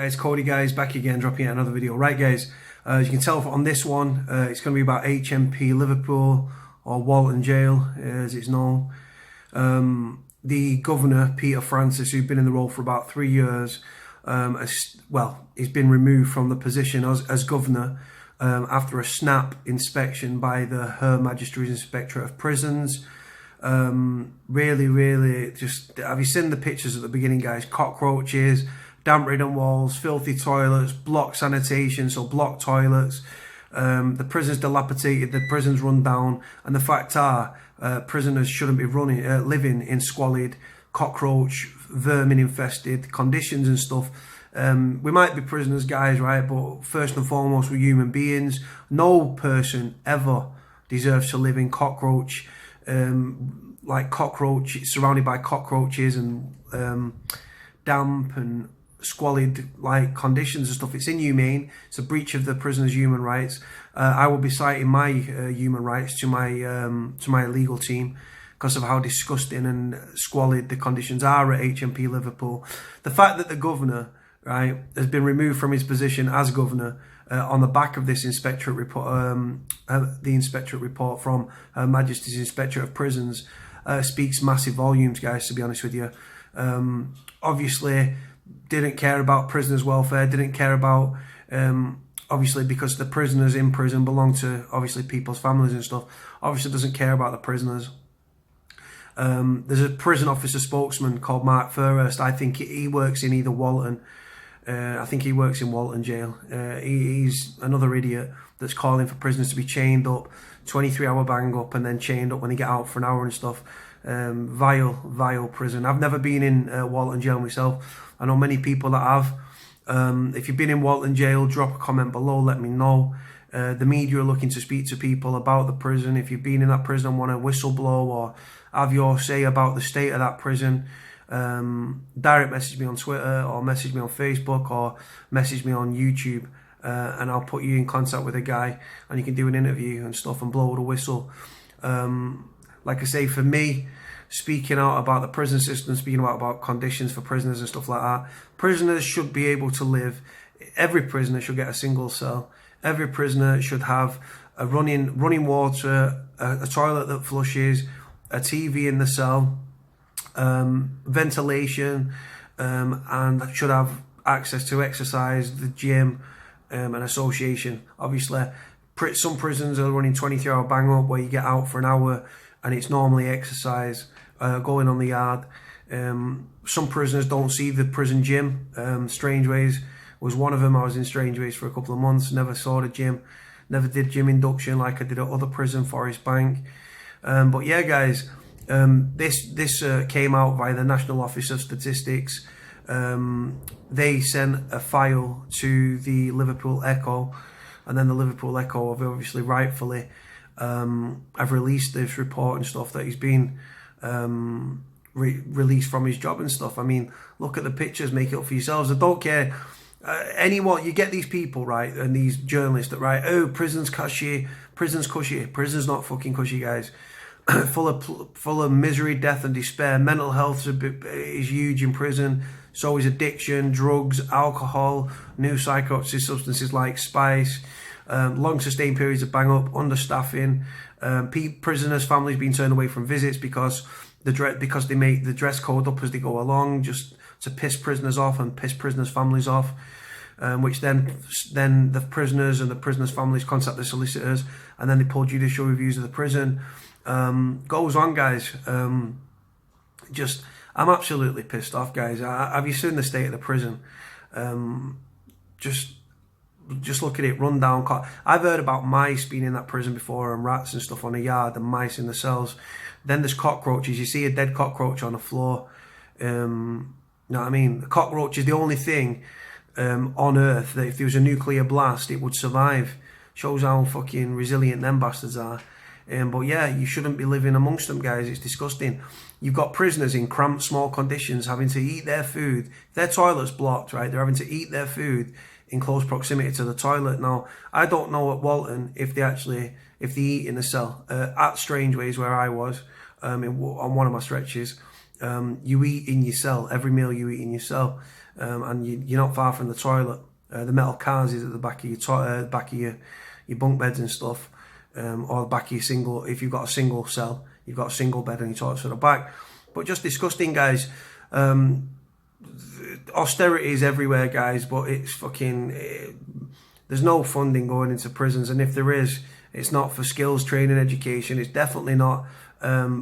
Guys, Cody guys, back again, dropping out another video. Right guys, as you can tell on this one, it's going to be about HMP Liverpool, or Walton Jail as it's known. The governor, Peter Francis, who's been in the role for about 3 years, he's been removed from the position as governor after a snap inspection by the Her Majesty's Inspectorate of Prisons. Really, just, have you seen the pictures at the beginning, guys? Cockroaches, damp-ridden walls, filthy toilets, block sanitation, so block toilets. The prison's dilapidated, the prison's run down, and the fact are, prisoners shouldn't be living in squalid, cockroach, vermin-infested conditions and stuff. We might be prisoners, guys, right? But first and foremost, we're human beings. No person ever deserves to live in cockroach, surrounded by cockroaches and damp and squalid conditions and stuff. It's inhumane. It's a breach of the prisoner's human rights. I will be citing my human rights to my legal team because of how disgusting and squalid the conditions are at HMP Liverpool. The fact that the governor, right, has been removed from his position as governor on the back of this inspectorate report, the inspectorate report from Her Majesty's Inspectorate of Prisons, speaks massive volumes, guys, to be honest with you. Obviously didn't care about prisoners' welfare, didn't care about, obviously because the prisoners in prison belong to, obviously, people's families and stuff, obviously doesn't care about the prisoners. There's a prison officer spokesman called Mark Furhurst. I think he works in either Walton, I think he works in Walton Jail. He's another idiot that's calling for prisoners to be chained up, 23-hour bang up, and then chained up when they get out for an hour and stuff. Vile prison. I've never been in Walton Jail myself. I know many people that have. If you've been in Walton Jail, drop a comment below, let me know. The media are looking to speak to people about the prison. If you've been in that prison and want to whistleblow or have your say about the state of that prison, direct message me on Twitter or message me on Facebook or message me on YouTube, and I'll put you in contact with a guy and you can do an interview and stuff and blow the whistle. Like I say, for me, speaking out about the prison system, speaking about conditions for prisoners and stuff like that, prisoners should be able to live. Every prisoner should get a single cell. Every prisoner should have a running water, a toilet that flushes, a TV in the cell, ventilation, and should have access to exercise, the gym, and association. Obviously, some prisons are running 23-hour bang up where you get out for an hour and it's normally exercise, going on the yard. Some prisoners don't see the prison gym. Strangeways was one of them. I was in Strangeways for a couple of months, never saw the gym, never did gym induction like I did at other prison, Forest Bank. But yeah, guys, this came out by the National Office of Statistics. They sent a file to the Liverpool Echo, and then the Liverpool Echo have obviously rightfully have released this report and stuff that he's been released from his job and stuff. I mean, look at the pictures, make it up for yourselves. I don't care. Anyone, you get these people, right, and these journalists that write, oh, prison's cushy, prison's cushy. Prison's not fucking cushy, guys. full of misery, death and despair. Mental health is huge in prison. So is addiction, drugs, alcohol, new psychoactive substances like spice, long sustained periods of bang up, understaffing, prisoners' families being turned away from visits because they make the dress code up as they go along, just to piss prisoners off and piss prisoners' families off, which then the prisoners and the prisoners' families contact the solicitors, and then they pull judicial reviews of the prison. Goes on, guys. I'm absolutely pissed off, guys. Have you seen the state of the prison? Just look at it, run down. I've heard about mice being in that prison before, and rats and stuff on the yard, and mice in the cells. Then there's cockroaches. You see a dead cockroach on the floor. You know what I mean? The cockroach is the only thing on Earth that if there was a nuclear blast, it would survive. Shows how fucking resilient them bastards are. But yeah, you shouldn't be living amongst them, guys. It's disgusting. You've got prisoners in cramped, small conditions having to eat their food. Their toilet's blocked, right? They're having to eat their food in close proximity to the toilet. Now, I don't know at Walton if they eat in the cell. At Strangeways, where I was, on one of my stretches, you eat in your cell. Every meal you eat in your cell. and you're not far from the toilet. The metal cars is at the back of your back of your bunk beds and stuff, or the back of your single. If you've got a single cell, you've got a single bed and your toilet's at the back. But just disgusting, guys. Austerity is everywhere, guys, but it's fucking. There's no funding going into prisons, and if there is, it's not for skills training, education. It's definitely not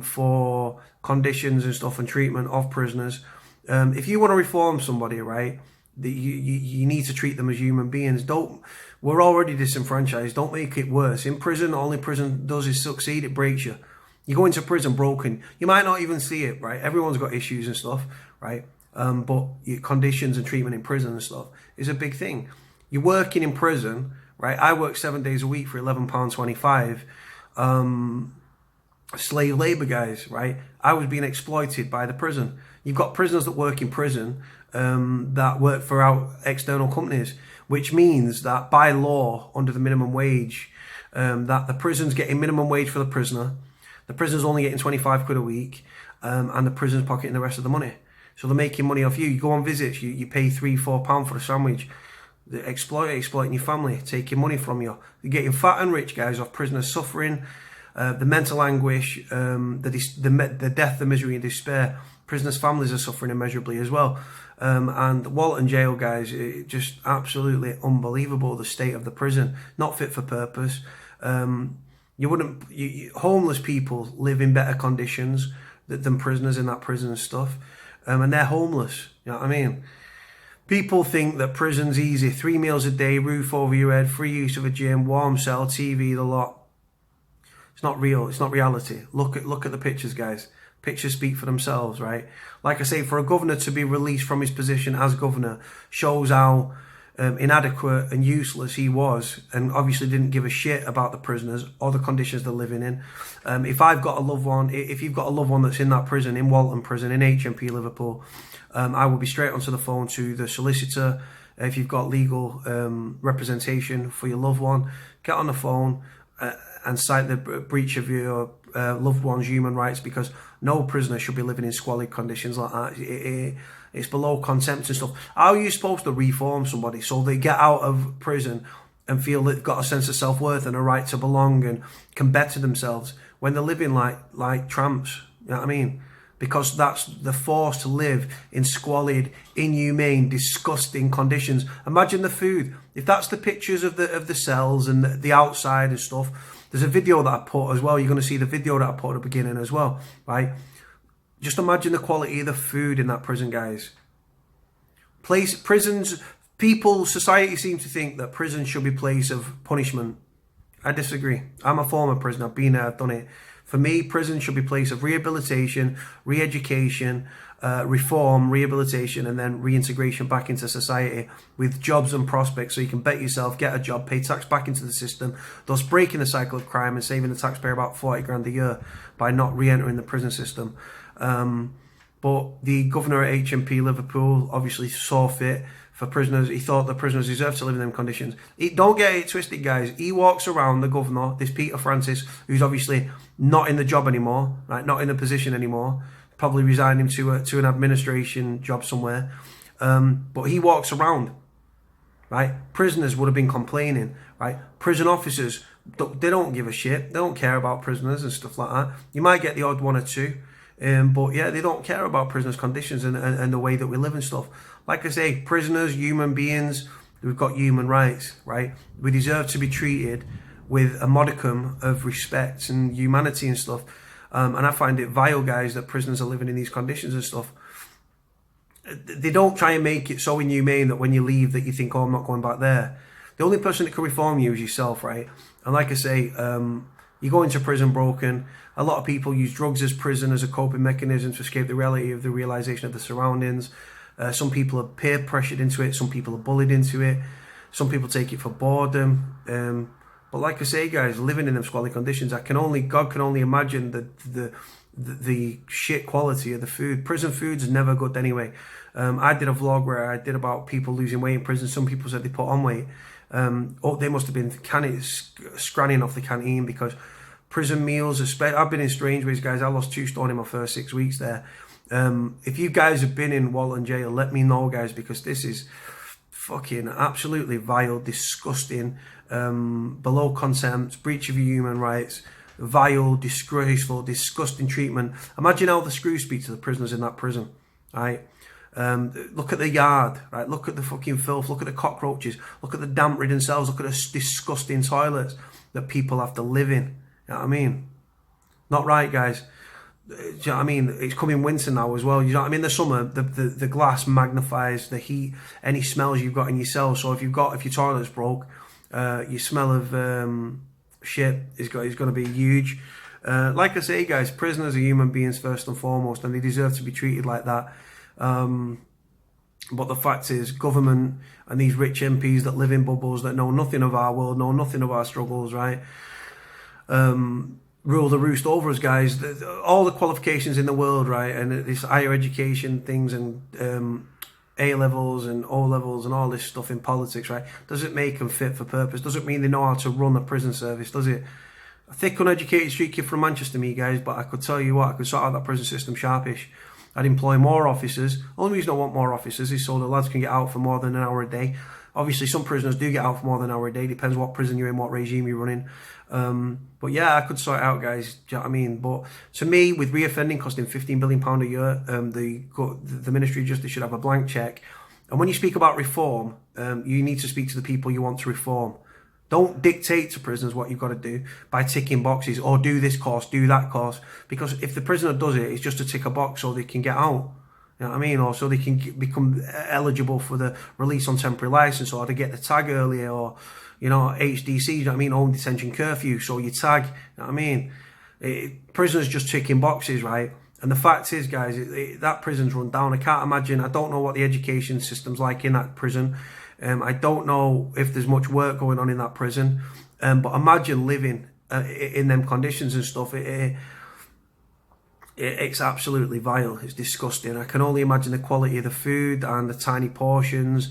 for conditions and stuff and treatment of prisoners. If you want to reform somebody, right, you need to treat them as human beings. We're already disenfranchised. Don't make it worse. In prison, all prison does is succeed. It breaks you. You go into prison broken. You might not even see it, right? Everyone's got issues and stuff, right? But your conditions and treatment in prison and stuff is a big thing. You're working in prison, right? I work 7 days a week for £11.25. Slave labour, guys, right? I was being exploited by the prison. You've got prisoners that work in prison that work for our external companies, which means that by law, under the minimum wage, that the prison's getting minimum wage for the prisoner. The prisoner's only getting 25 quid a week, and the prison's pocketing the rest of the money. So they're making money off you. You go on visits, you pay £3-4 for a sandwich. They're exploiting your family, taking money from you. You're getting fat and rich, guys, off prisoners suffering, the mental anguish, the death, the misery and despair. Prisoners' families are suffering immeasurably as well. And Walton jail, guys, just absolutely unbelievable, the state of the prison. Not fit for purpose. Homeless people live in better conditions than prisoners in that prison and stuff. And they're homeless, you know what I mean? People think that prison's easy. 3 meals a day, roof over your head, free use of a gym, warm cell, TV, the lot. It's not real. It's not reality. Look at the pictures, guys. Pictures speak for themselves, right? Like I say, for a governor to be released from his position as governor shows how inadequate and useless he was, and obviously didn't give a shit about the prisoners or the conditions they're living in. If I've got a loved one, if you've got a loved one that's in that prison, in Walton prison, in HMP Liverpool, I will be straight onto the phone to the solicitor. If you've got legal representation for your loved one, get on the phone and cite the breach of your loved one's human rights, because no prisoner should be living in squalid conditions like that. It's below contempt and stuff. How are you supposed to reform somebody so they get out of prison and feel they've got a sense of self-worth and a right to belong and can better themselves when they're living like tramps? You know what I mean? Because they're forced to live in squalid, inhumane, disgusting conditions. Imagine the food. If that's the pictures of the cells and the outside and stuff, there's a video that I put as well. You're going to see the video that I put at the beginning as well, right? Just imagine the quality of the food in that prison, guys. Prisons, society seems to think that prisons should be a place of punishment. I disagree. I'm a former prisoner. I've been there, I've done it. For me, prison should be a place of rehabilitation, re-education, reform, rehabilitation, and then reintegration back into society with jobs and prospects so you can bet yourself, get a job, pay tax back into the system, thus breaking the cycle of crime and saving the taxpayer about 40 grand a year by not re-entering the prison system. But the governor at HMP Liverpool obviously saw fit for prisoners. He thought the prisoners deserved to live in them conditions. Don't get it twisted, guys. He walks around, the governor, this Peter Francis, who's obviously not in the job anymore, right? Not in the position anymore. Probably resigned him to an administration job somewhere. But he walks around, right? Prisoners would have been complaining, right? Prison officers, they don't give a shit. They don't care about prisoners and stuff like that. You might get the odd one or two. But yeah, they don't care about prisoners' conditions and the way that we live and stuff. Like I say, prisoners, human beings, we've got human rights, right? We deserve to be treated with a modicum of respect and humanity and stuff. And I find it vile, guys, that prisoners are living in these conditions and stuff. They don't try and make it so inhumane that when you leave that you think, oh, I'm not going back there. The only person that can reform you is yourself, right? And like I say, you go into prison broken. A lot of people use drugs as prison as a coping mechanism to escape the reality of the realization of the surroundings. Some people are peer pressured into it. Some people are bullied into it. Some people take it for boredom. But like I say, guys, living in them squalid conditions, God can only imagine the shit quality of the food. Prison food's never good anyway. I did a vlog where I did about people losing weight in prison. Some people said they put on weight. They must have been scranning off the canteen, because prison meals, I've been in strange ways, guys. I lost 2 stone in my first 6 weeks there. If you guys have been in Walton jail, let me know, guys, because this is fucking absolutely vile, disgusting, below contempt, breach of your human rights, vile, disgraceful, disgusting treatment. Imagine how the screws speak to the prisoners in that prison, right? Look at the yard, right? Look at the fucking filth, look at the cockroaches, look at the damp-ridden cells, look at the disgusting toilets that people have to live in. You know what I mean? Not right, guys. Do you know what I mean? It's coming winter now as well. You know what I mean? The summer, the glass magnifies the heat, any smells you've got in your cell. So if your toilet's broke, your smell of shit is going to be huge. Like I say, guys, prisoners are human beings first and foremost, and they deserve to be treated like that. But the fact is, government and these rich MPs that live in bubbles, that know nothing of our world, know nothing of our struggles, right? Rule the roost over us, guys. All the qualifications in the world, right? And this higher education things and A levels and O levels and all this stuff in politics, right? Does it make them fit for purpose? Does it mean they know how to run a prison service? Does it? A thick, uneducated street kid from Manchester, me, guys, but I could tell you what, I could sort out that prison system sharpish. I'd employ more officers. Only reason I want more officers is so the lads can get out for more than an hour a day. Obviously, some prisoners do get out for more than an hour a day. Depends what prison you're in, what regime you're running. But yeah, I could sort it out, guys. Do you know what I mean? But to me, with reoffending costing £15 billion a year, the Ministry of Justice should have a blank check. And when you speak about reform, you need to speak to the people you want to reform. Don't dictate to prisoners what you've got to do by ticking boxes, or do this course, do that course. Because if the prisoner does it, it's just to tick a box so they can get out. You know what I mean? Or so they can become eligible for the release on temporary license, or to get the tag earlier, or, you know, HDC, you know what I mean, home detention curfew, so you tag, you know what I mean? Prisoners just ticking boxes, right? And the fact is, guys, that prison's run down. I can't imagine, I don't know what the education system's like in that prison. I don't know if there's much work going on in that prison. But imagine living in them conditions and stuff. It's absolutely vile. It's disgusting. I can only imagine the quality of the food and the tiny portions.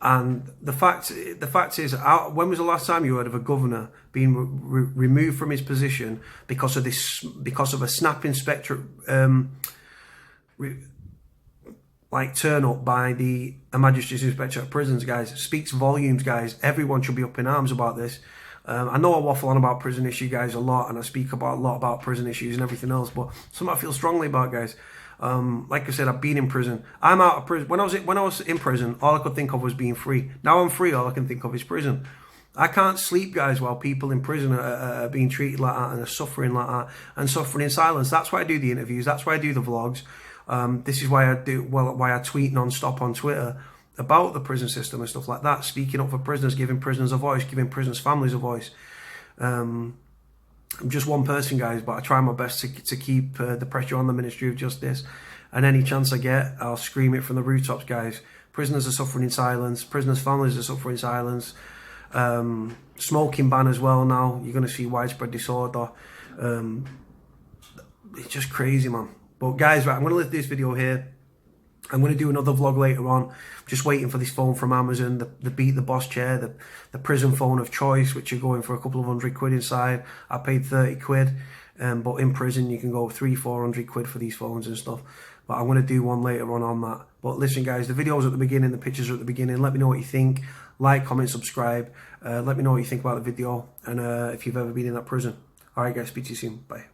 And the fact is, when was the last time you heard of a governor being removed from his position because of a snap inspector turn up by the Magistrates Inspector of Prisons, guys? It speaks volumes, guys. Everyone should be up in arms about this. I know I waffle on about prison issue, guys, a lot, and I speak a lot about prison issues and everything else, but something I feel strongly about, guys. Like I said, I've been in prison. I'm out of prison. When I was in prison, all I could think of was being free. Now I'm free, all I can think of is prison. I can't sleep, guys, while people in prison are being treated like that and are suffering like that and suffering in silence. That's why I do the interviews. That's why I do the vlogs. This is why I tweet non-stop on Twitter about the prison system and stuff like that, speaking up for prisoners, giving prisoners a voice, giving prisoners' families a voice. I'm just one person, guys, but I try my best to keep the pressure on the Ministry of Justice, and any chance I get, I'll scream it from the rooftops, guys. Prisoners are suffering in silence. Prisoners' families are suffering in silence. Smoking ban as well now. You're going to see widespread disorder. It's just crazy, man. But guys, right, I'm going to leave this video here. I'm going to do another vlog later on. Just waiting for this phone from Amazon, the Beat the Boss chair, the prison phone of choice, which are going for a couple of £100 inside. I paid 30 quid, but in prison you can go 300-400 quid for these phones and stuff. But I'm going to do one later on that. But listen, guys, the video's at the beginning, the pictures are at the beginning. Let me know what you think. Like, comment, subscribe. Let me know what you think about the video, and if you've ever been in that prison. Alright, guys, speak to you soon. Bye.